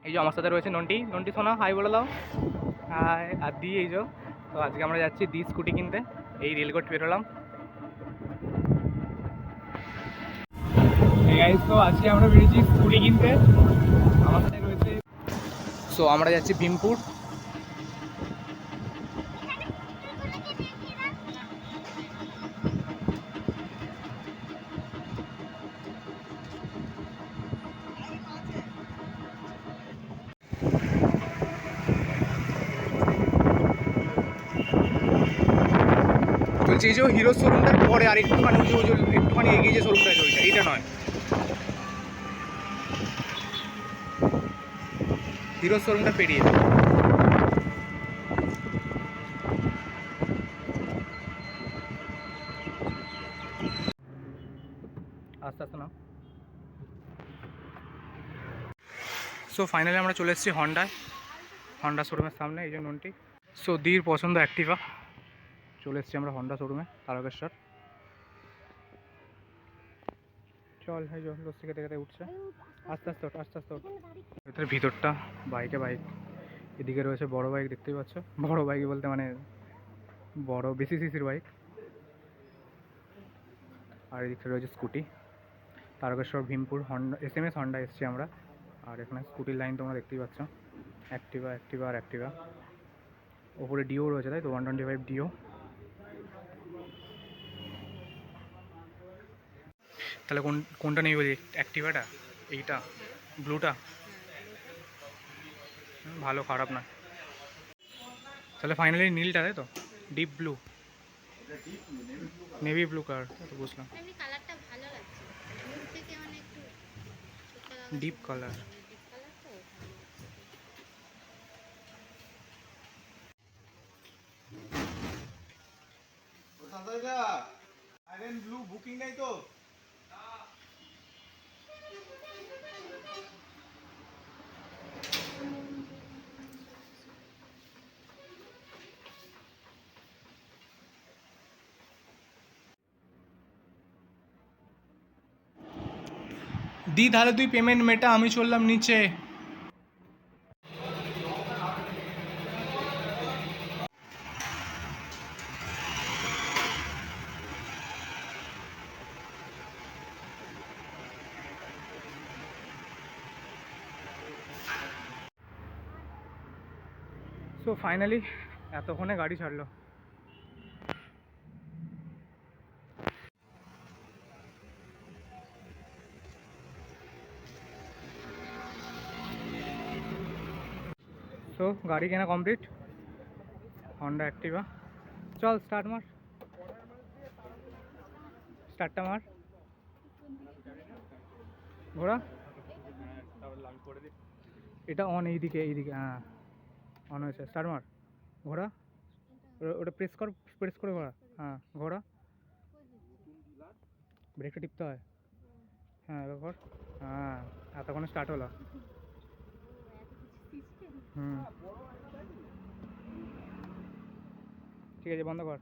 এই যে আমার সাথে রয়েছে নন্টি। নন্টি শোনা, হাই বলে দাও। হাই। আর দি এই যে। তো আজকে আমরা যাচ্ছি দি স্কুটি কিনতে। এই রেলগেট বেরোলাম। তো আজকে আমরা বেরিয়েছি স্কুটি কিনতে। আমার সাথে রয়েছে। সো আমরা যাচ্ছি ভীমপুর। বলছি এই যে হিরো শোরুমটার পরে আর একটুখানি একটুখানি এগিয়ে যে শোরুমটা চলছে, এইটা নয়, হিরো শোরুমটা পেরিয়ে। আস্তে আস্তে না। সো ফাইনালি আমরা চলে এসেছি হন্ডা শোরুমের সামনে। এই যে নন্টি। সো দির পছন্দ অ্যাক্টিভা। চলে এসেছি আমরা হন্ডা শোরুমে, তারকেশ্বর। চল, এই যে লস্যি খেতে খেতে উঠছে। আস্তে আস্তে ওঠ, আস্তে আস্তে ওঠ। ভেতরে ভিতরটা বাইক। এদিকে রয়েছে বড় বাইক, দেখতেই পাচ্ছ। বড় বাইক বলতে মানে বড়, বেশি সিসির বাইক। আর এদিকে রয়েছে scooty. Tarakeswar, Bhimpur, Honda, SMS Honda এসছি আমরা। আর এখানে স্কুটির লাইন তোমরা দেখতেই পাচ্ছ। অ্যাক্টিভা আর অ্যাক্টিভা। ওপরে ডিও রয়েছে, তাই তো 125 ডিও। তাহলে কোনটা নেই বলি? অ্যাক্টিভাটা, এইটা, ব্লুটা। ভালো, খারাপ না। তাহলে ফাইনালি নীলটা, তাই তো? Deep blue, navy blue colour, তো বুঝলাম। Deep colour. Iron blue booking নাই তো? দি তাহলে তুই পেমেন্ট মেটা, আমি চললাম নিচে। সো ফাইনালি এতক্ষণে গাড়ি ছাড়লো। সো গাড়ি কেনা কমপ্লিট, হন্ডা অ্যাক্টিভা। চল স্টার্ট মার, স্টার্টটা মার। ঘোড়া এটা অন, এইদিকে হ্যাঁ অন হয়েছে। স্টার্ট মার, ঘোড়া। ওটা প্রেস করে ঘোড়া। হ্যাঁ ঘোড়া, ব্রেকটা টিপতে হয়। হ্যাঁ এবার কর। হ্যাঁ এতক্ষণে স্টার্ট হলো। হুম, ঠিক আছে, বন্ধ কর।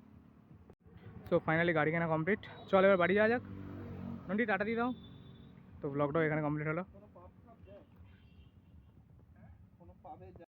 সো ফাইনালি গাড়ি কেনা কমপ্লিট। চল এবার বাড়ি যাওয়া যাক। নন্টি টাটা দিয়ে দাও। তো ব্লগটাও এখানে কমপ্লিট হলো।